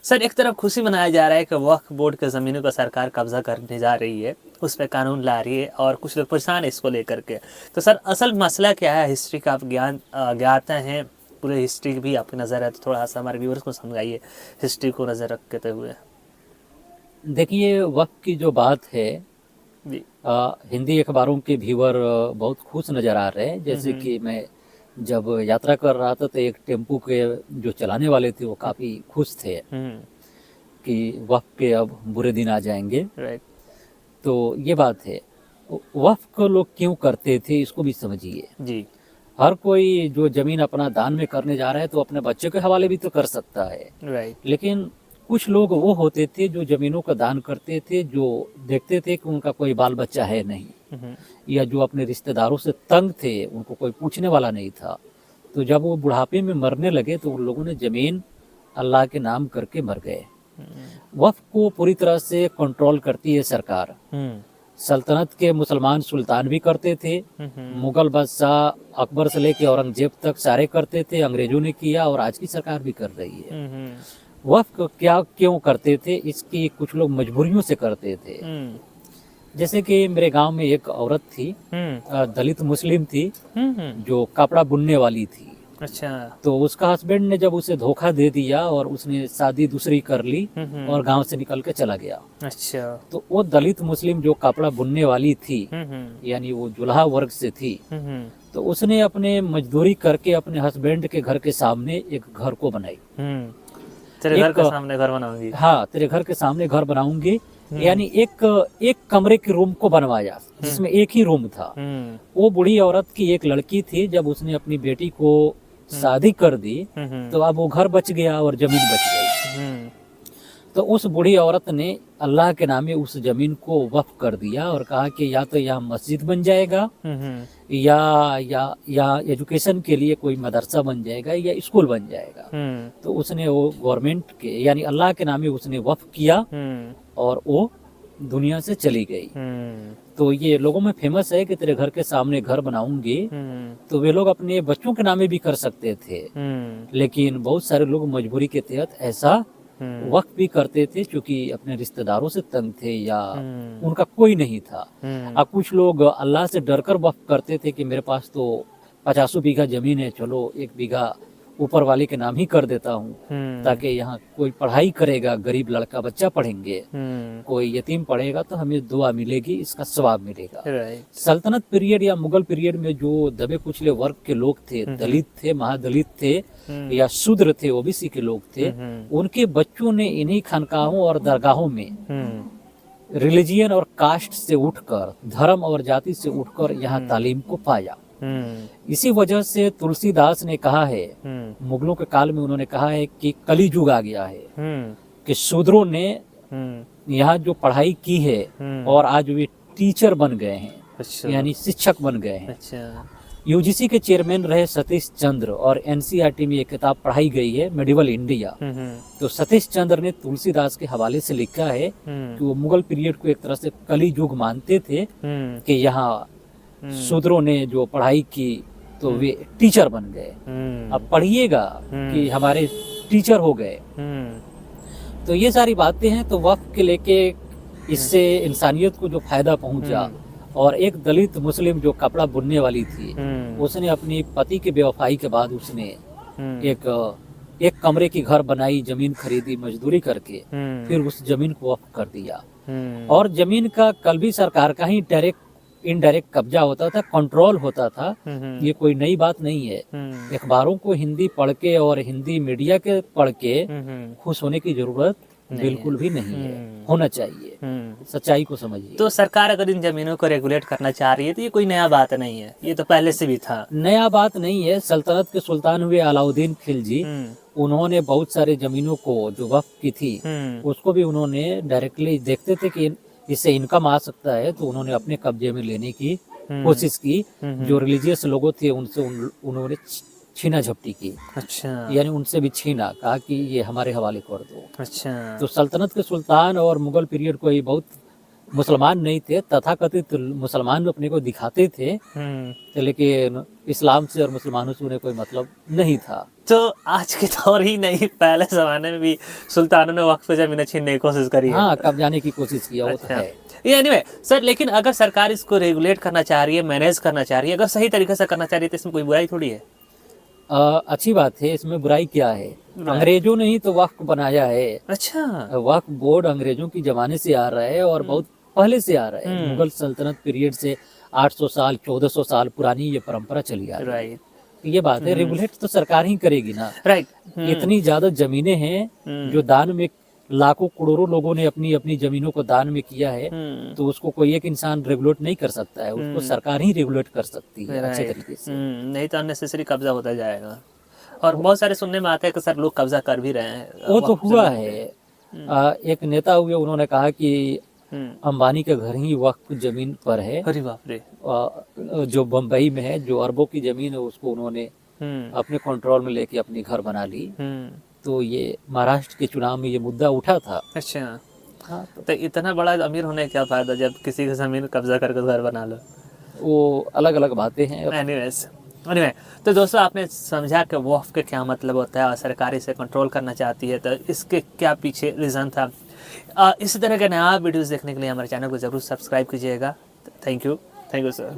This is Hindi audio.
सर एक तरफ खुशी मनाया जा रहा है कि वक्फ बोर्ड के ज़मीनों का सरकार कब्जा करने जा रही है, उस पर कानून ला रही है और कुछ लोग परेशान है इसको लेकर के। तो सर असल मसला क्या है? हिस्ट्री का आप ज्ञाता हैं, पूरे हिस्ट्री की भी आपकी नज़र है, तो थोड़ा सा हमारे व्यूअर्स को समझाइए हिस्ट्री को नज़र रखते हुए। देखिए, वक्त की जो बात है, जी। हिंदी अखबारों के व्यूअर बहुत खुश नज़र आ रहे हैं। जैसे कि मैं जब यात्रा कर रहा था तो एक टेम्पू के जो चलाने वाले थे वो काफ़ी खुश थे कि वक्त के अब बुरे दिन आ जाएंगे। राइट। तो ये बात है। वक्त को लोग क्यों करते थे इसको भी समझिए। जी। हर कोई जो ज़मीन अपना दान में करने जा रहा है तो अपने बच्चे के हवाले भी तो कर सकता है। राइट। लेकिन कुछ लोग वो होते थे जो ज़मीनों का दान करते थे, जो देखते थे कि उनका कोई बाल बच्चा है नहीं, या जो अपने रिश्तेदारों से तंग थे, उनको कोई पूछने वाला नहीं था। तो जब वो बुढ़ापे में मरने लगे तो उन लोगों ने ज़मीन अल्लाह के नाम करके मर गए। वक्फ को पूरी तरह से कंट्रोल करती है सरकार। सल्तनत के मुसलमान सुल्तान भी करते थे, मुगल बादशाह अकबर से लेके औरंगजेब तक सारे करते थे, अंग्रेजों ने किया और आज की सरकार भी कर रही है। वक्फ क्या क्यों करते थे, इसकी कुछ लोग मजबूरियों से करते थे। जैसे कि मेरे गांव में एक औरत थी, दलित मुस्लिम थी, जो कपड़ा बुनने वाली थी। अच्छा। तो उसका हस्बैंड ने जब उसे धोखा दे दिया और उसने शादी दूसरी कर ली और गांव से निकल के चला गया। अच्छा। तो वो दलित मुस्लिम जो कपड़ा बुनने वाली थी, यानी वो जुल्हा वर्ग से थी, तो उसने अपने मजदूरी करके अपने हस्बैंड के घर के सामने एक घर को बनाई। तेरे घर के सामने घर बनाऊंगी। हाँ, तेरे घर के सामने घर बनाऊंगी, यानी एक कमरे के रूम को बनवाया जिसमें एक ही रूम था। वो बूढ़ी औरत की एक लड़की थी, जब उसने अपनी बेटी को शादी कर दी तो अब वो घर बच गया और जमीन बच गई। तो उस बूढ़ी औरत ने अल्लाह के नामे उस जमीन को वक्फ कर दिया और कहा कि या तो यहाँ मस्जिद बन जाएगा, या एजुकेशन के लिए कोई मदरसा बन जाएगा या स्कूल बन जाएगा। तो उसने वो गवर्नमेंट के यानी अल्लाह के नामे उसने वक्फ किया और वो दुनिया से चली गई। तो ये लोगों में फेमस है कि तेरे घर के सामने घर बनाऊंगी। तो वे लोग अपने बच्चों के नामे भी कर सकते थे, लेकिन बहुत सारे लोग मजबूरी के तहत ऐसा वक्त भी करते थे, क्योंकि अपने रिश्तेदारों से तंग थे या उनका कोई नहीं था। अब कुछ लोग अल्लाह से डरकर वक्त करते थे कि मेरे पास तो 50 बीघा जमीन है, चलो 1 बीघा ऊपर वाले के नाम ही कर देता हूँ, ताकि यहाँ कोई पढ़ाई करेगा, गरीब लड़का बच्चा पढ़ेंगे, कोई यतीम पढ़ेगा तो हमें दुआ मिलेगी, इसका सवाब मिलेगा। सल्तनत पीरियड या मुगल पीरियड में जो दबे कुचले वर्ग के लोग थे, दलित थे, महादलित थे या शूद्र थे, ओबीसी के लोग थे, उनके बच्चों ने इन्हीं खानकाहों और दरगाहों में रिलीजियन और कास्ट से उठकर, धर्म और जाति से उठकर यहाँ तालीम को पाया। इसी वजह से तुलसीदास ने कहा है, मुगलों के काल में उन्होंने कहा है कि कली युग आ गया है, कि शूद्रों ने यहाँ जो पढ़ाई की है और आज वे टीचर बन गए हैं। अच्छा। यानी शिक्षक बन गए हैं। अच्छा। यूजीसी के चेयरमैन रहे सतीश चंद्र और एनसीईआरटी में एक किताब पढ़ाई गई है, मेडिवल इंडिया। तो सतीश चंद्र ने तुलसीदास के हवाले से लिखा है कि वो मुगल पीरियड को एक तरह से कली युग मानते थे, कि यहाँ शूद्रों ने जो पढ़ाई की तो वे टीचर बन गए। अब पढ़िएगा कि हमारे टीचर हो गए। तो ये सारी बातें हैं। तो वक्फ के लेके इससे इंसानियत को जो फायदा पहुंचा, और एक दलित मुस्लिम जो कपड़ा बुनने वाली थी, उसने अपनी पति के बेवफाई के बाद उसने एक कमरे की घर बनाई, जमीन खरीदी मजदूरी करके, फिर उस जमीन को वक्फ कर दिया। और जमीन का कल भी सरकार का ही डायरेक्ट इनडायरेक्ट कब्जा होता था, कंट्रोल होता था। ये कोई नई बात नहीं है। अखबारों को हिंदी पढ़ के और हिंदी मीडिया के पढ़ के खुश होने की जरूरत बिल्कुल भी नहीं है, होना चाहिए। सच्चाई को समझिए। तो सरकार अगर इन जमीनों को रेगुलेट करना चाह रही है तो ये कोई नया बात नहीं है, ये तो पहले से भी था। नया बात नहीं है। सल्तनत के सुल्तान हुए अलाउद्दीन खिलजी, उन्होंने बहुत सारे जमीनों को जो वक्फ की थी उसको भी उन्होंने डायरेक्टली देखते थे कि इससे इनकम आ सकता है, तो उन्होंने अपने कब्जे में लेने की कोशिश की। जो रिलीजियस लोगों थे उनसे उन्होंने छीना झपटी की। अच्छा। यानी उनसे भी छीना, कहा कि ये हमारे हवाले कर दो। अच्छा। तो सल्तनत के सुल्तान और मुगल पीरियड को ये बहुत मुसलमान नहीं थे, तथाकथित मुसलमान अपने को दिखाते थे, तो लेकिन इस्लाम से और मुसलमानों से उन्हें कोई मतलब नहीं था। तो आज के दौर ही नहीं, पहले जमाने में भी सुल्तानों ने वक्फ पे जमीनें छीनने की कोशिश करी है। हाँ, कब्जाने की कोशिश किया, वो तो अच्छा। है। ये एनीवे सर, लेकिन अगर सरकार इसको रेगुलेट करना चाह रही है, मैनेज करना चाह रही है, अगर सही तरीके से करना चाह रही है, तो इसमें कोई बुराई थोड़ी है। अच्छी बात है, इसमें बुराई क्या है? अंग्रेजों ने ही तो वक्फ बनाया है। अच्छा। वक्फ बोर्ड अंग्रेजों की जमाने से आ रहा है और बहुत पहले से आ रहा है। मुगल सल्तनत पीरियड से 800 साल 1400 साल पुरानी ये परंपरा चली आ रही है। राइट। ये बात है, रेगुलेट तो सरकार ही करेगी ना। राइट। इतनी ज्यादा जमीनें हैं जो दान में लाखों करोड़ों लोगों ने अपनी अपनी जमीनों को दान में किया है, तो उसको कोई एक इंसान रेगुलेट नहीं कर सकता है, उसको सरकार ही रेगुलेट कर सकती है अच्छे तरीके से। नहीं तो अननेसेसरी कब्जा होता जाएगा। और बहुत सारे सुनने में आता है कि सर लोग कब्जा कर भी रहे हैं। वो तो हुआ है। एक नेता हुए, उन्होंने कहा कि अंबानी का घर ही वक्फ जमीन पर है। अरे बाप रे। जो बम्बई में है, जो अरबों की जमीन है, उसको उन्होंने अपने कंट्रोल में लेके अपनी घर बना ली। तो ये महाराष्ट्र के चुनाव में ये मुद्दा उठा था। अच्छा। हाँ, तो इतना बड़ा अमीर होने का क्या फायदा जब किसी की जमीन कब्जा करके घर बना लो। वो अलग अलग बातें हैं। anyway, तो दोस्तों आपने समझा कि वक्फ के क्या मतलब होता है और सरकार इसे कंट्रोल करना चाहती है, तो इसके क्या पीछे रीज़न था। इसी तरह के नया वीडियोस देखने के लिए हमारे चैनल को ज़रूर सब्सक्राइब कीजिएगा। Thank you sir.